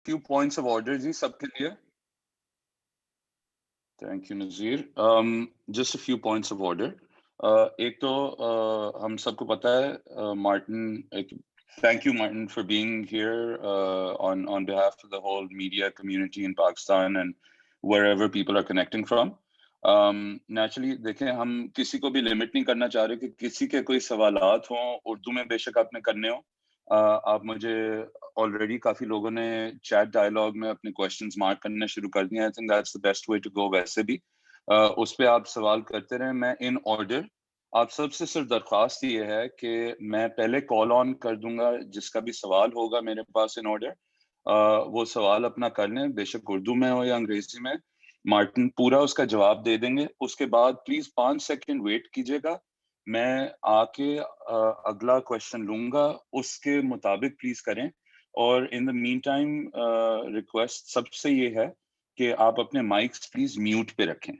few points of order जी सबके लिए. Thank you, Nazir. Just a few points of order. एक तो हम सबको पता है Martin. Thank you, Martin, for being here on behalf of the whole media community in Pakistan and wherever people are connecting from. Naturally, देखें हम किसी को भी लिमिट नहीं करना चाह रहे कि किसी के कोई सवालात हों उर्दू में बेशक आपने करने हो. आप मुझे ऑलरेडी काफी लोगों ने चैट डायलॉग में अपने क्वेश्चंस मार्क करना शुरू कर दिए. I think that's the best way to go. वैसे भी उस पे आप सवाल करते रहें. मैं इन ऑर्डर आप सबसे सिर्फ दरख्वास्त ये है कि मैं पहले कॉल ऑन कर दूंगा जिसका भी सवाल होगा मेरे पास इन ऑर्डर. वो सवाल अपना कर लें, बेशक उर्दू में हो या अंग्रेजी में. मार्टिन पूरा उसका जवाब दे देंगे. उसके बाद प्लीज 5 सेकंड वेट कीजिएगा. मैं आके अगला क्वेश्चन लूंगा, उसके मुताबिक प्लीज करें. और in the mean time request सबसे ये है कि आप अपने माइक्स प्लीज म्यूट पे रखें.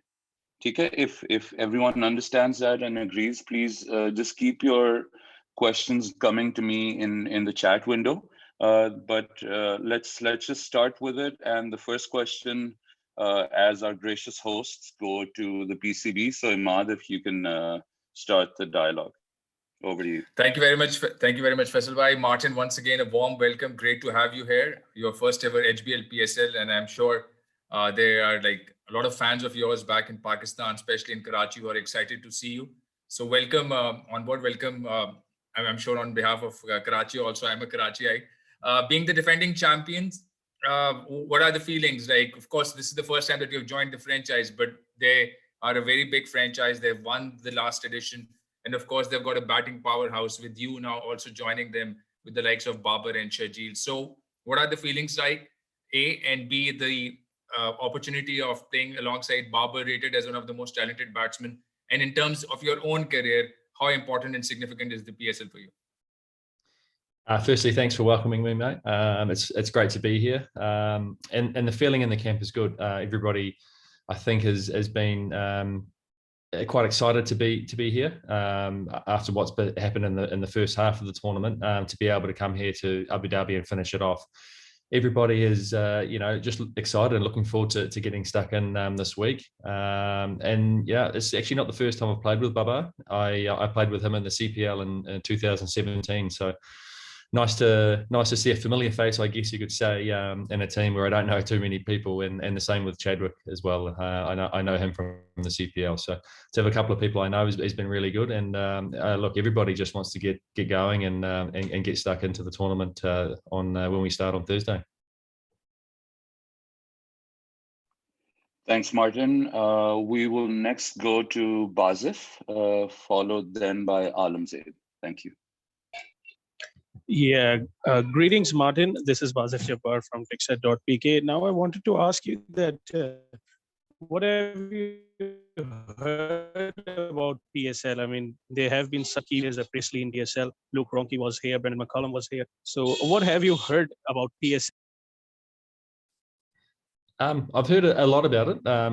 ठीक है? if everyone understands that and agrees, please just keep your questions coming to me in the chat window. But let's just start with it. And the first question, as our gracious hosts, go to the PCB. So Imad, if you can start the dialogue. Over to you. Thank you very much. Thank you very much, Faisal bhai. Martin, once again, a warm welcome. Great to have you here. Your first ever HBL PSL, and I'm sure there are like a lot of fans of yours back in Pakistan, especially in Karachi, who are excited to see you. So welcome on board. Welcome. I'm sure on behalf of Karachi also. I'm a Karachiite. Being the defending champions, what are the feelings? Like, of course, this is the first time that you've joined the franchise, but they are a very big franchise. They've won the last edition. And of course, they've got a batting powerhouse with you now also joining them with the likes of Babar and Shajil. So what are the feelings like? A, and B, the opportunity of playing alongside Babar, rated as one of the most talented batsmen. And in terms of your own career, how important and significant is the PSL for you? Firstly, thanks for welcoming me, mate. It's great to be here. And the feeling in the camp is good. Everybody, I think, has been quite excited to be here after what's happened in the first half of the tournament. To be able to come here to Abu Dhabi and finish it off, everybody is just excited and looking forward to getting stuck in this week. And yeah, it's actually not the first time I've played with Baba. I played with him in the CPL in 2017. So nice to see a familiar face, I guess you could say, in a team where I don't know too many people, and the same with Chadwick as well. I know him from the CPL, so to have a couple of people I know has been really good. And look, everybody just wants to get going and get stuck into the tournament on when we start on Thursday. Thanks, Martin. We will next go to Bazif, followed then by Alamzeeb. Thank you. Yeah, greetings, Martin. This is Bazif Jabbar from Pixar.pk. Now, I wanted to ask you that what have you heard about PSL? I mean, there have been some key players, Presley in PSL, Luke Ronchi was here, Brendan McCullum was here. So, what have you heard about PSL? I've heard a lot about it. I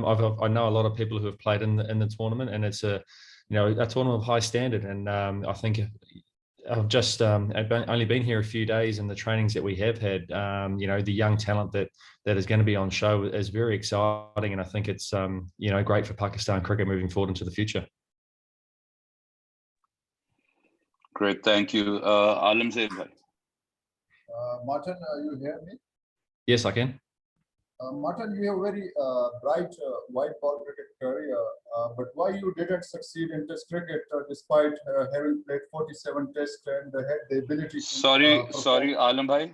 know a lot of people who have played in the tournament, and it's a tournament of high standard. And I think I've just only been here a few days, and the trainings that we have had, the young talent that is going to be on show is very exciting, and I think it's great for Pakistan cricket moving forward into the future. Great, thank you, Alamzeeb. Martin, you hear me? Yes, I can. Martin, you have a very bright white ball cricket career, but why you didn't succeed in Test cricket despite having played 47 Tests and had the ability to... Sorry, Alam bhai.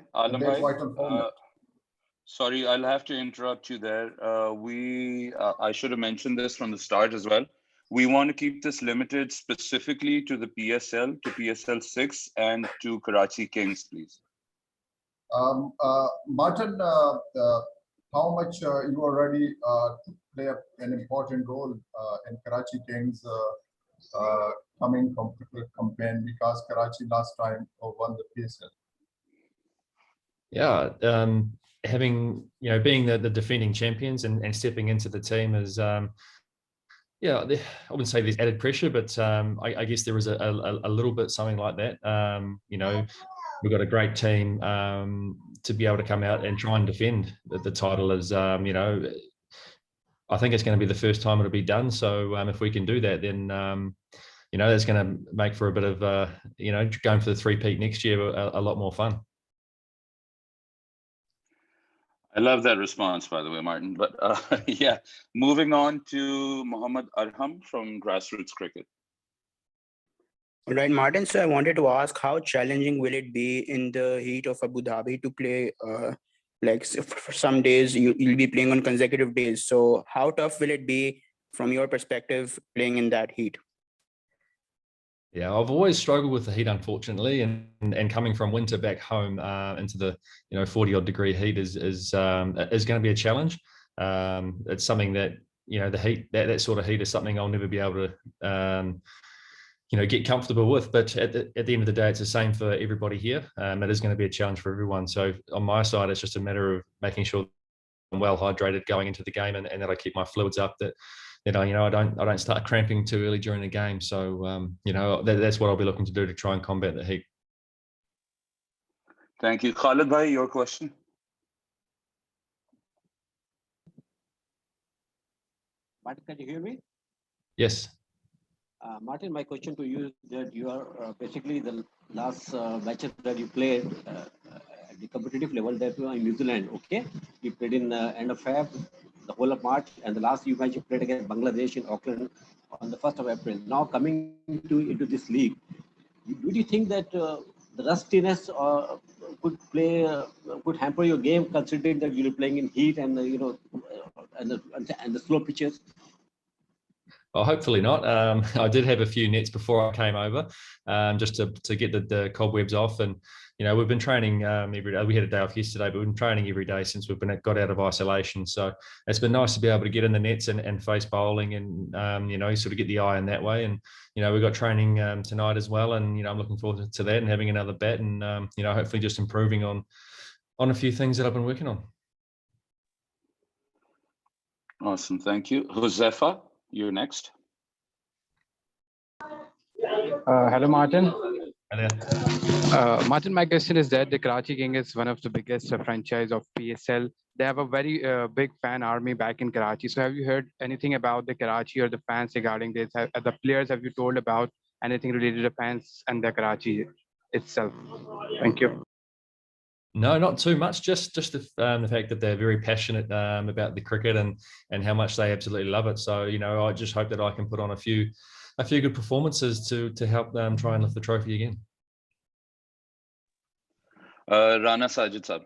Sorry, I'll have to interrupt you there. I should have mentioned this from the start as well. We want to keep this limited specifically to the PSL, to PSL 6 and to Karachi Kings, please. Martin, how much you are ready to play an important role in Karachi Kings coming campaign, because Karachi last time won the PSL? Yeah, being the defending champions and stepping into the team is, I wouldn't say there's added pressure, but I guess there is a little bit something like that. we've got a great team to be able to come out and try and defend the title. As you know, I think it's going to be the first time it'll be done. So if we can do that, then you know, that's going to make for a bit of you know, going for the three-peat next year a lot more fun. I love that response, by the way, Martin. But yeah, moving on to Mohammad Arham from Grassroots Cricket. All right, Martin. So I wanted to ask, how challenging will it be in the heat of Abu Dhabi to play? Like for some days you'll be playing on consecutive days. So how tough will it be from your perspective playing in that heat? Yeah, I've always struggled with the heat, unfortunately, and coming from winter back home into the 40-odd degree heat is going to be a challenge. It's something that the heat, that sort of heat is something I'll never be able to get comfortable with. But at the end of the day, it's the same for everybody here. It is going to be a challenge for everyone. So on my side, it's just a matter of making sure I'm well hydrated going into the game, and that I keep my fluids up. That I don't start cramping too early during the game. So that's what I'll be looking to do to try and combat the heat. Thank you, Khalid bhai. Your question. Martin, can you hear me? Yes. Martin, my question to you is that you are basically the last matches that you played at the competitive level that you are in New Zealand. Okay, you played in end of Feb, the whole of March, and the last match you played against Bangladesh in Auckland on the 1st of April. Now coming into this league, do you think that the rustiness could hamper your game, considering that you're playing in heat and and the slow pitches? Well, hopefully not. I did have a few nets before I came over, just to get the cobwebs off. And we've been training every day. We had a day off yesterday, but we've been training every day since got out of isolation. So it's been nice to be able to get in the nets and face bowling and sort of get the eye in that way. And we've got training tonight as well. And I'm looking forward to that and having another bat and hopefully just improving on a few things that I've been working on. Awesome, thank you. Josefa, you're next. Hello, Martin. Hi there. Martin, my question is that the Karachi King is one of the biggest franchise of PSL. They have a very big fan army back in Karachi. So have you heard anything about the Karachi or the fans regarding this? The players, have you told about anything related to fans and the Karachi itself? Thank you. No, not too much. Just the fact that they're very passionate about the cricket and how much they absolutely love it. So I just hope that I can put on a few good performances to help them try and lift the trophy again. Rana Sajid Sab.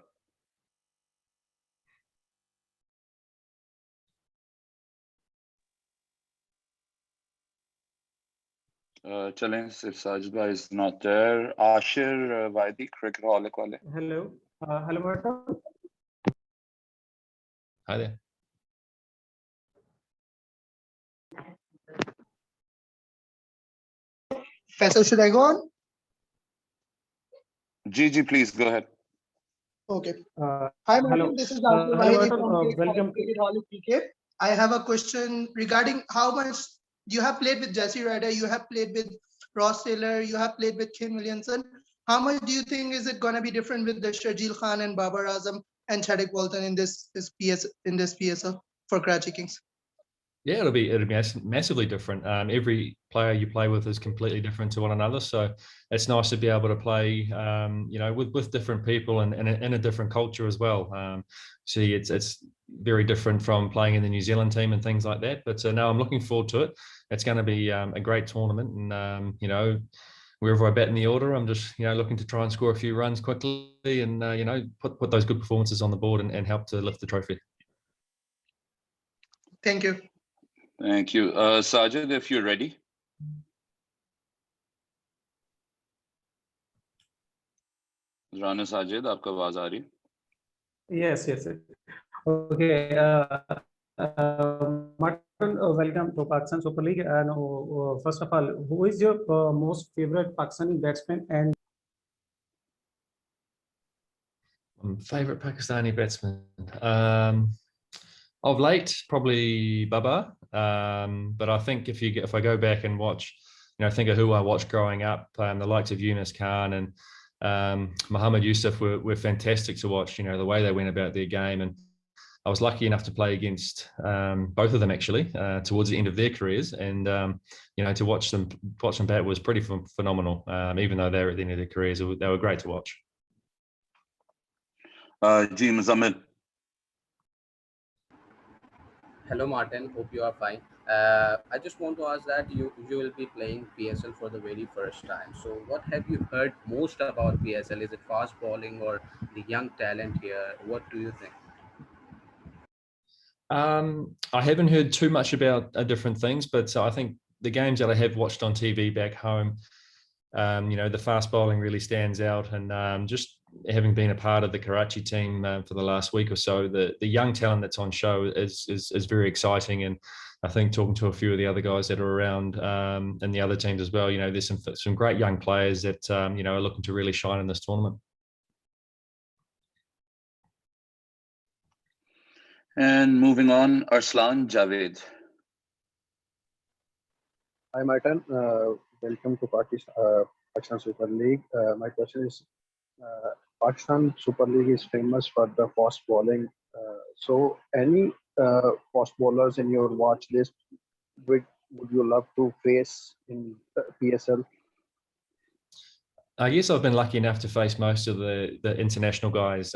Challenge if Sajid bhai is not there. Ashir Vaidi, cricketaholic wale. Hello. Hello, Martin. Hi there. Faisal, should I go on? Gigi, please go ahead. Okay. Hi, Martin. Hello. This is Hello, Martin. Welcome. Cricketaholic PK. I have a question regarding how much you have played with Jesse Ryder, you have played with Ross Taylor, you have played with Kane Williamson. How much do you think is it going to be different with the Sharjeel Khan and Babar Azam and Chadwick Walton in this PSL for Karachi Kings? Yeah, it'll be massively different. Every player you play with is completely different to one another. So it's nice to be able to play, with different people and in a different culture as well. See, it's very different from playing in the New Zealand team and things like that. But no, I'm looking forward to it. It's going to be a great tournament, and wherever I bat in the order, I'm just looking to try and score a few runs quickly, and put those good performances on the board and help to lift the trophy. Thank you. Thank you. Sajid, if you're ready. Rana Sajid, aapka awaaz aa rahi? Yes. Okay. Martin, welcome to Pakistan Super League. And first of all, who is your most favorite Pakistani batsman? And favorite Pakistani batsman of late, probably Babar. But I think if I go back and watch, think of who I watched growing up, the likes of Yunus Khan and Mohammed Yusuf were fantastic to watch. You know, the way they went about their game, and I was lucky enough to play against both of them actually towards the end of their careers, and you know, to watch them bat was pretty phenomenal. Even though they're at the end of their careers, they were great to watch. Ji Muzammil. Hello, Martin. Hope you are fine. I just want to ask that you will be playing PSL for the very first time. So, what have you heard most about PSL? Is it fast bowling or the young talent here? What do you think? I haven't heard too much about different things, but I think the games that I have watched on TV back home, you know, the fast bowling really stands out, and just having been a part of the Karachi team for the last week or so, the young talent that's on show is very exciting. And I think talking to a few of the other guys that are around and the other teams as well, you know, there's some great young players that you know, are looking to really shine in this tournament. And moving on, Arslan Javed. Hi, Martin. Welcome to Pakistan Super League. My question is, Pakistan Super League is famous for the fast bowling. So, any fast bowlers in your watch list would you love to face in PSL? I guess I've been lucky enough to face most of the international guys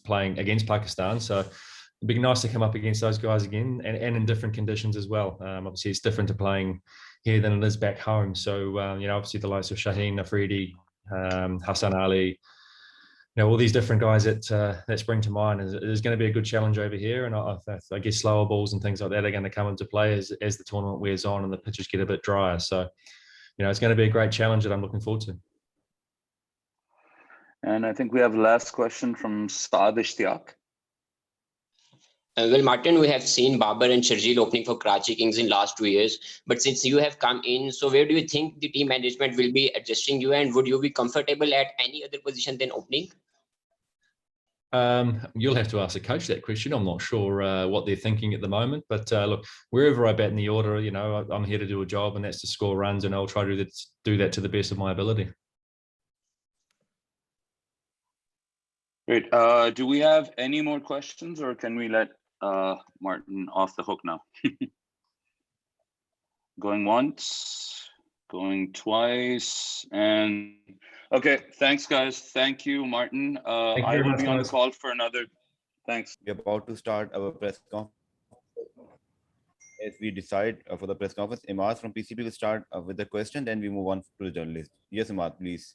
playing against Pakistan. So it'd be nice to come up against those guys again, and in different conditions as well. Obviously, it's different to playing here than it is back home. So, you know, obviously the likes of Shaheen Afridi, Hassan Ali, you know, all these different guys that spring to mind. There's going to be a good challenge over here, and I guess slower balls and things like that are going to come into play as the tournament wears on and the pitches get a bit drier. So, you know, it's going to be a great challenge that I'm looking forward to. And I think we have last question from Saad Ishtiaq. Well, Martin, we have seen Babar and Sharjeel opening for Karachi Kings in last 2 years. But since you have come in, so where do you think the team management will be adjusting you, and would you be comfortable at any other position than opening? You'll have to ask the coach that question. I'm not sure what they're thinking at the moment. But look, wherever I bat in the order, you know, I'm here to do a job, and that's to score runs, and I'll try to do that to the best of my ability. Great. Do we have any more questions, or can we let Martin off the hook now? Going once, going twice, and okay. Thanks, guys. Thank you, Martin. I will be on the call for another. Thanks. We're about to start our press conference. As we decide for the press conference, Imad from PCB will start with the question, then we move on to the journalist. Yes, Imad, please.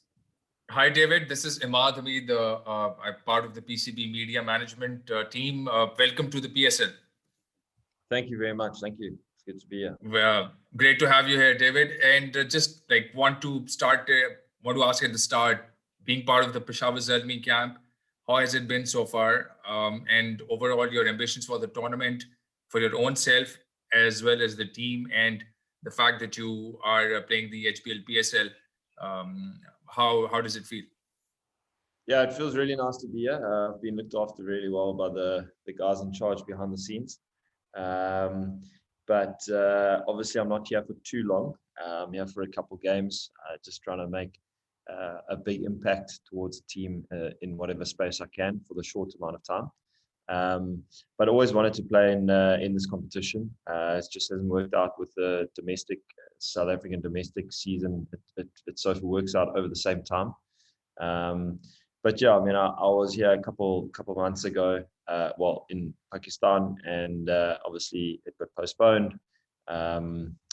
Hi, David. This is Imad Hamid. I'm part of the PCB media management team. Welcome to the PSL. Thank you very much. Thank you. It's good to be here. Well, great to have you here, David. And just like want to ask at the start, being part of the Peshawar Zalmi camp, how has it been so far? And overall, your ambitions for the tournament, for your own self, as well as the team, and the fact that you are playing the HBL PSL. How does it feel? Yeah, it feels really nice to be here. I've been looked after really well by the guys in charge behind the scenes. But obviously I'm not here for too long. I'm here for a couple games, just trying to make a big impact towards the team in whatever space I can for the short amount of time. But I always wanted to play in this competition. It just hasn't worked out with the domestic South African domestic season. It sort of works out over the same time. But yeah, I mean, I was here a couple months ago, well, in Pakistan, and obviously it got postponed. I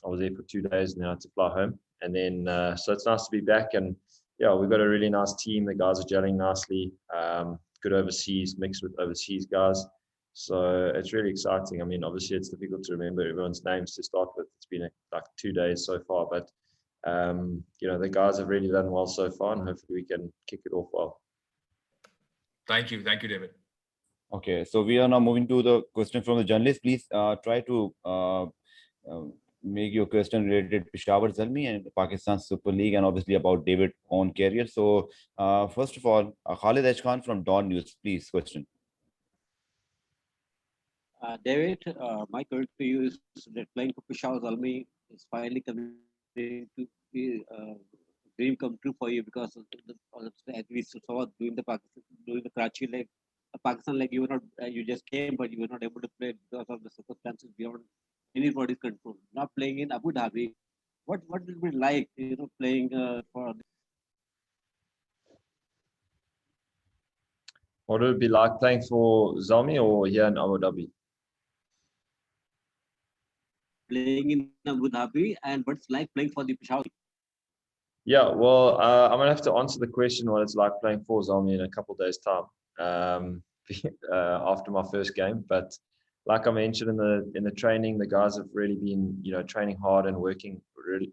was there for 2 days, and then I had to fly home. And then, so it's nice to be back. And yeah, we've got a really nice team. The guys are gelling nicely. Good overseas, mixed with overseas guys. So it's really exciting. I mean, obviously it's difficult to remember everyone's names to start with. It's been like 2 days so far, but you know, the guys have really done well so far, and hopefully we can kick it off well. Thank you, David. Okay, so we are now moving to the question from the journalist. Please try to make your question related to Peshawar Zalmi and Pakistan Super League, and obviously about David's own career. So first of all, Khalid Ashkhan from Dawn News, please question. David, my question to you is that playing for Peshawar Zalmi is finally coming to be dream come true for you? Because as we saw during the Karachi leg, Pakistan leg, you were not you just came, but you were not able to play because of the circumstances beyond anybody's control. Now playing in Abu Dhabi, what will it be like, playing for? What would it be like playing for Zalmi or here in Abu Dhabi? Playing in Abu Dhabi, and what's like playing for the Peshawar? Yeah, well, I'm gonna have to answer the question what it's like playing for Zalmi in a couple of days' time, after my first game. But like I mentioned in the training, the guys have really been, training hard and working really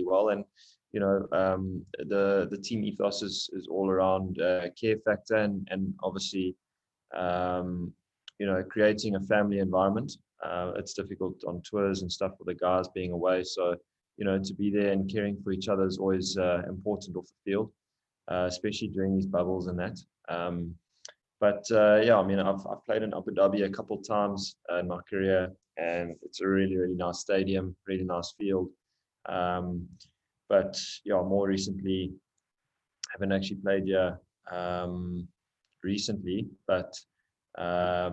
well. And the team ethos is all around care factor and obviously creating a family environment. It's difficult on tours and stuff with the guys being away, so to be there and caring for each other is always important off the field, especially during these bubbles and that. Yeah, I mean, I've played in Abu Dhabi a couple of times in my career, and it's a really nice stadium, really nice field. But yeah, more recently, I haven't actually played here recently, but I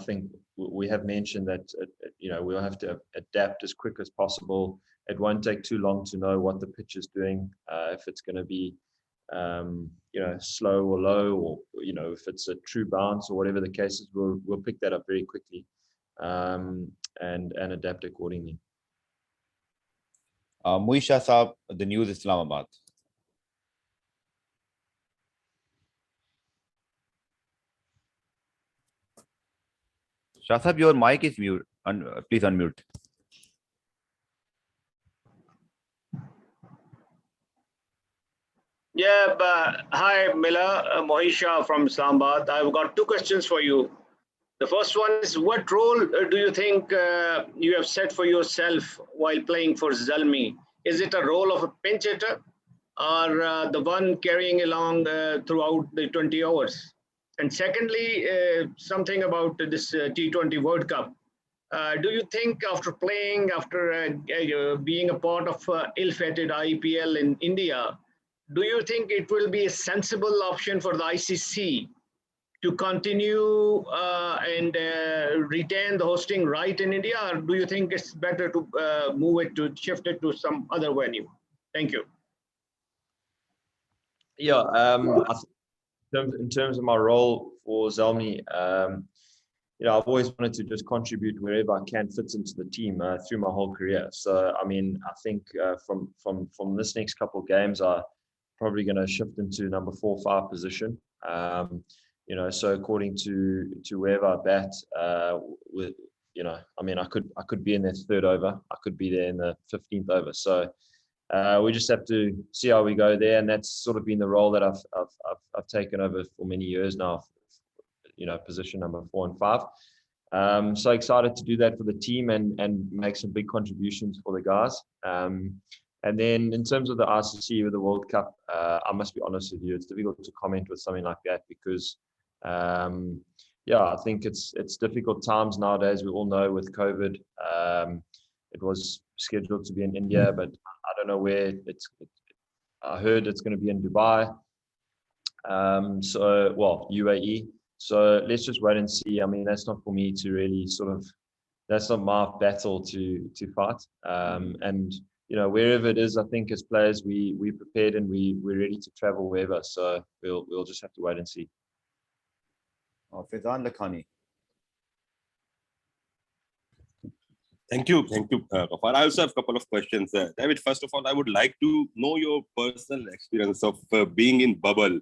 think we have mentioned that we'll have to adapt as quick as possible. It won't take too long to know what the pitch is doing, if it's going to be slow or low, or if it's a true bounce or whatever the case is. We'll pick that up very quickly and adapt accordingly. Moisha Saab, the News Islamabad. Shah Saab, your mic is mute. Please unmute. Yeah, but hi, Mila, Mohisha from Islamabad. I've got two questions for you. The first one is, what role do you think you have set for yourself while playing for Zalmi? Is it a role of a pinch hitter or the one carrying along throughout the 20 hours? And secondly, something about this T20 World Cup. Do you think after being a part of ill-fated IPL in India, do you think it will be a sensible option for the ICC to continue and retain the hosting right in India, or do you think it's better to shift it to some other venue? Thank you. Yeah, in terms of my role for Zalmi, I've always wanted to just contribute wherever I can fit into the team through my whole career. So, I mean, I think from this next couple of games, I'm probably going to shift into number 4 or 5 position. So according to wherever I bat, I mean, I could be in the 3rd over, I could be there in the 15th over. So we just have to see how we go there, and that's sort of been the role that I've taken over for many years now. Position number 4 and 5. So excited to do that for the team and make some big contributions for the guys. And then in terms of the ICC with the World Cup, I must be honest with you, it's difficult to comment with something like that because, I think it's difficult times nowadays. We all know with COVID, it was scheduled to be in India, but I don't know where I heard it's going to be in Dubai. UAE. So let's just wait and see. I mean, that's not for me to really that's not my battle to fight. And wherever it is, I think as players, we're prepared and we're ready to travel wherever. So we'll just have to wait and see. Faizan Lakhani. Thank you, Ghaffar. I also have a couple of questions. David, first of all, I would like to know your personal experience of being in bubble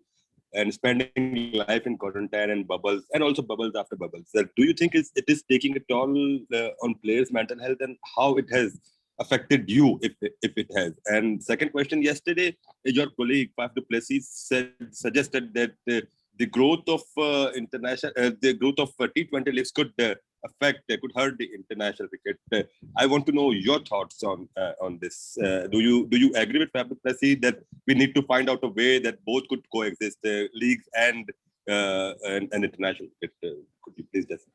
and spending life in quarantine and bubbles, and also bubbles after bubbles. Do you think it is taking a toll on players' mental health, and how it has affected you, if it has? And second question, yesterday, your colleague, Faf du Plessis, suggested that the growth of T20 leagues could hurt the international cricket. I want to know your thoughts on this. Do you agree with Faf du Plessis that we need to find out a way that both could coexist, leagues and international cricket? Could you please just?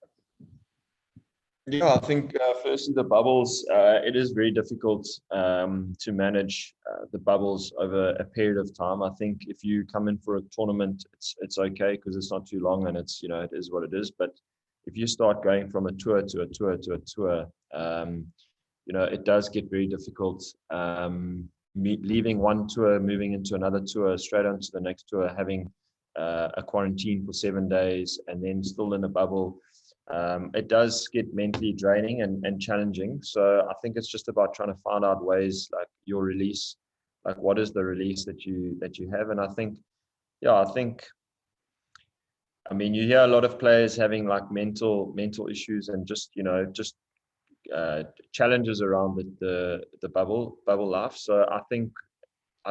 Yeah, I think firstly the bubbles, it is very difficult to manage the bubbles over a period of time. I think if you come in for a tournament, it's okay because it's not too long and it's, it is what it is. But if you start going from a tour to a tour to a tour, it does get very difficult. Leaving one tour, moving into another tour, straight onto the next tour, having a quarantine for 7 days, and then still in a bubble. It does get mentally draining and challenging. So I think it's just about trying to find out ways like your release, like what is the release that you have. And I think, I mean, you hear a lot of players having like mental issues and just challenges around the bubble life. So I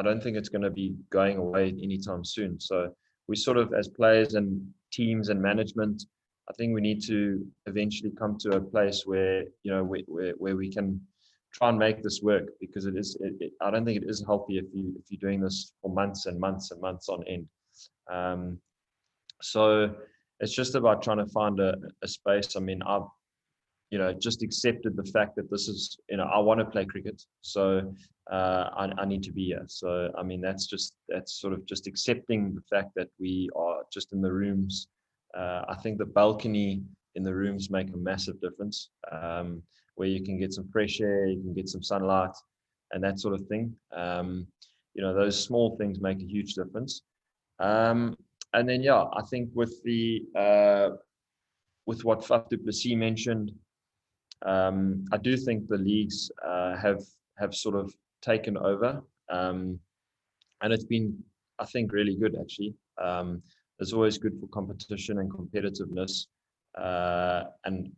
don't think it's going to be going away anytime soon. So we sort of, as players and teams and management, I think we need to eventually come to a place where where we can try and make this work, because I don't think it is healthy if you're doing this for months and months and months on end. So it's just about trying to find a space. I mean, I've just accepted the fact that this is, I want to play cricket, so I need to be here. So I mean, that's sort of just accepting the fact that we are just in the rooms. I think the balcony in the rooms make a massive difference, where you can get some fresh air, you can get some sunlight, and that sort of thing. Those small things make a huge difference. And then, I think with what Faf du Plessis mentioned, I do think the leagues have sort of taken over, and it's been, I think, really good actually. It's always good for competition and competitiveness, and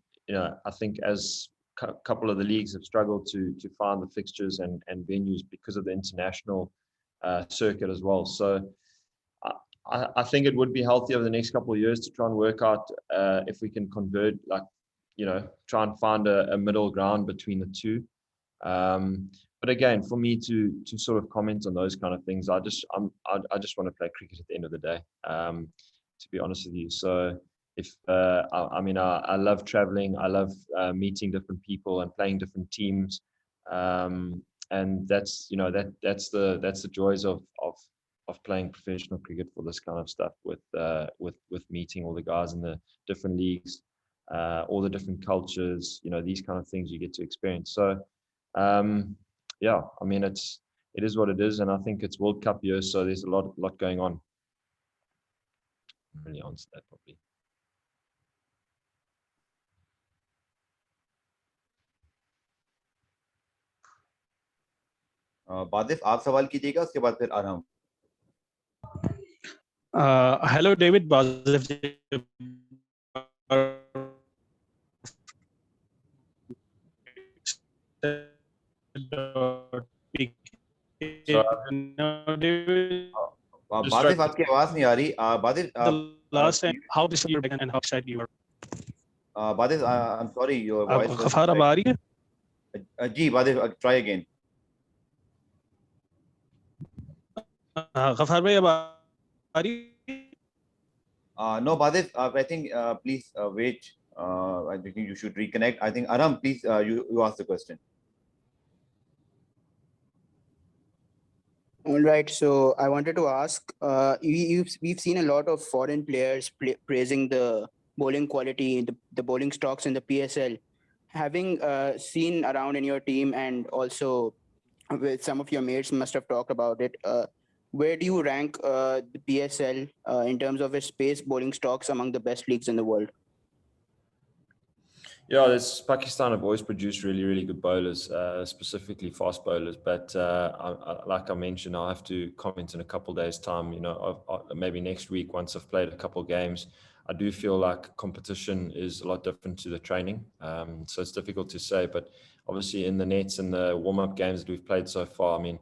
I think as a couple of the leagues have struggled to find the fixtures and venues because of the international circuit as well. So I think it would be healthy over the next couple of years to try and work out if we can convert, like, try and find a middle ground between the two. But again, for me to sort of comment on those kind of things, I just want to play cricket at the end of the day, to be honest with you. So if I mean, I love traveling, I love meeting different people and playing different teams, and that's that's the joys of playing professional cricket for this kind of stuff, with meeting all the guys in the different leagues, all the different cultures, these kind of things you get to experience. So I mean, it is what it is, and I think it's World Cup year, so there's a lot going on. Really answer that properly. बादिफ आप सवाल कीजिएगा, उसके बाद फिर आराम. Hello, David. Bazif बादिफ आपकी आवाज नहीं आ रही. बादिफ, last time, how this year began and how excited you were. बादिफ, I'm sorry, your voice was. Ghafar, अब आ रही है? जी बादिफ, try again. Ghafar भाई, अब आ रही है? No, Badif, I think please wait. I think you should reconnect. I think Aram, please, you ask the question. All right. So I wanted to ask, we've seen a lot of foreign players praising the bowling quality, the bowling stocks in the PSL. Having seen around in your team, and also with some of your mates must have talked about it, where do you rank the PSL in terms of its pace bowling stocks among the best leagues in the world? Yeah, Pakistan have always produced really, really good bowlers, specifically fast bowlers. But like I mentioned, I'll have to comment in a couple of days' time. Maybe next week, once I've played a couple of games. I do feel like competition is a lot different to the training. So it's difficult to say. But obviously, in the nets and the warm-up games that we've played so far, I mean,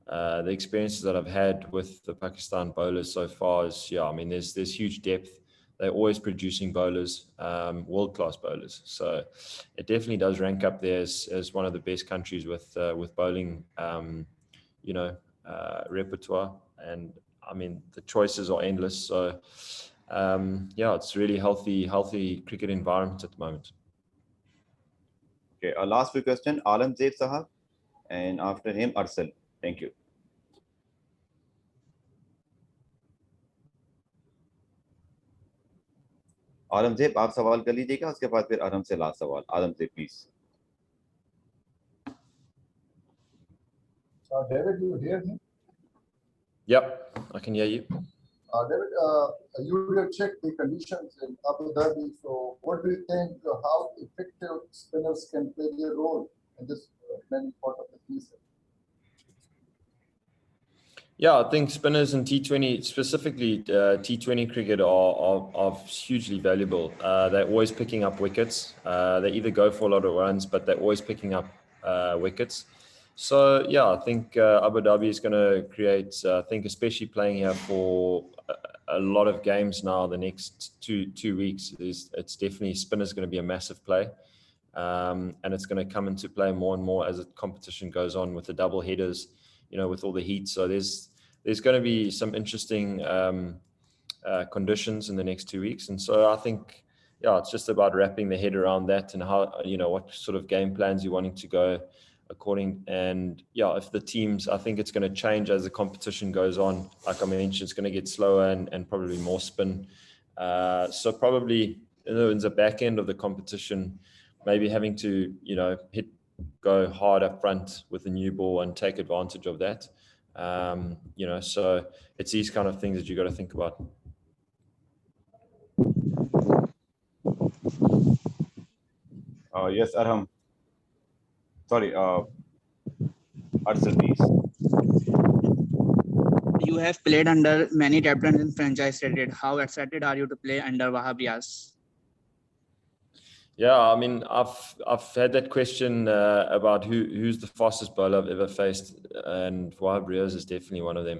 the experiences that I've had with the Pakistan bowlers so far is, I mean, there's huge depth. They're always producing bowlers, world-class bowlers. So it definitely does rank up there as one of the best countries with bowling, repertoire. And I mean, the choices are endless. So it's really healthy cricket environment at the moment. Okay, our last few question, Alamzeeb Sahab, and after him, Arsal. Thank you. Aurangzeb आप सवाल कर लीजिएगा, उसके बाद फिर आराम से last सवाल. Aurangzeb please. David, you hear me? Yep, I can hear you. David, you will check the conditions in Abu Dhabi. So, what do you think? How effective spinners can play their role in this many part of the season? Yeah, I think spinners in T20, specifically T20 cricket, are hugely valuable. They're always picking up wickets. They either go for a lot of runs, but they're always picking up wickets. So yeah, I think Abu Dhabi is going to create. I think especially playing here for a lot of games now, the next two weeks it's definitely spinners going to be a massive play. And it's going to come into play more and more as the competition goes on with the double headers, with all the heat. So there's going to be some interesting conditions in the next 2 weeks. And so I think, yeah, it's just about wrapping the head around that and how, what sort of game plans you're wanting to go according. And yeah, if the teams, I think it's going to change as the competition goes on. Like I mentioned, it's going to get slower and probably more spin. So probably in the back end of the competition, maybe having to, go hard up front with the new ball and take advantage of that. So it's these kind of things that you got to think about. Yes, Arham. Sorry, Arshad, please. You have played under many captains in franchise cricket. How excited are you to play under Wahab Riaz? Yeah, I mean, I've had that question about who's the fastest bowler I've ever faced, and Wahab Riaz is definitely one of them.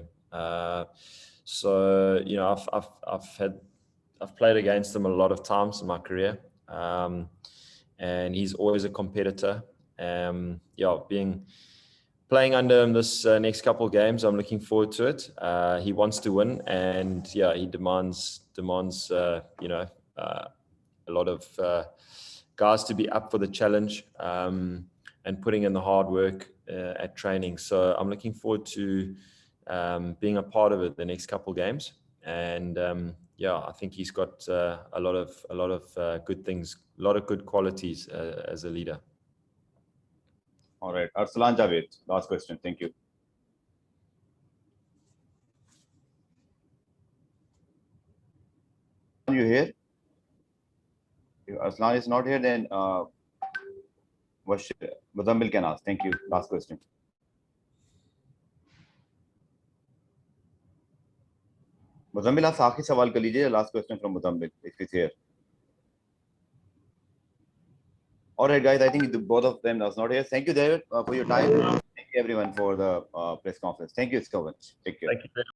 So I've played against him a lot of times in my career, and he's always a competitor. Playing under him this next couple of games, I'm looking forward to it. He wants to win, and yeah, he demands a lot of guys to be up for the challenge and putting in the hard work at training. So I'm looking forward to being a part of it the next couple of games. And I think he's got a lot of good things, a lot of good qualities as a leader. All right, Arsalan Javed, last question. Thank you. You here? If Arslan is not here, then Muzammil can ask. Thank you. Last question. Muzammil, आप आखिरी सवाल कर लीजिए. Last question from Muzammil, if he's here. All right, guys. I think both of them are not here. Thank you, David, for your time. Thank you, everyone, for the press conference. Thank you so much. Take care. Thank you.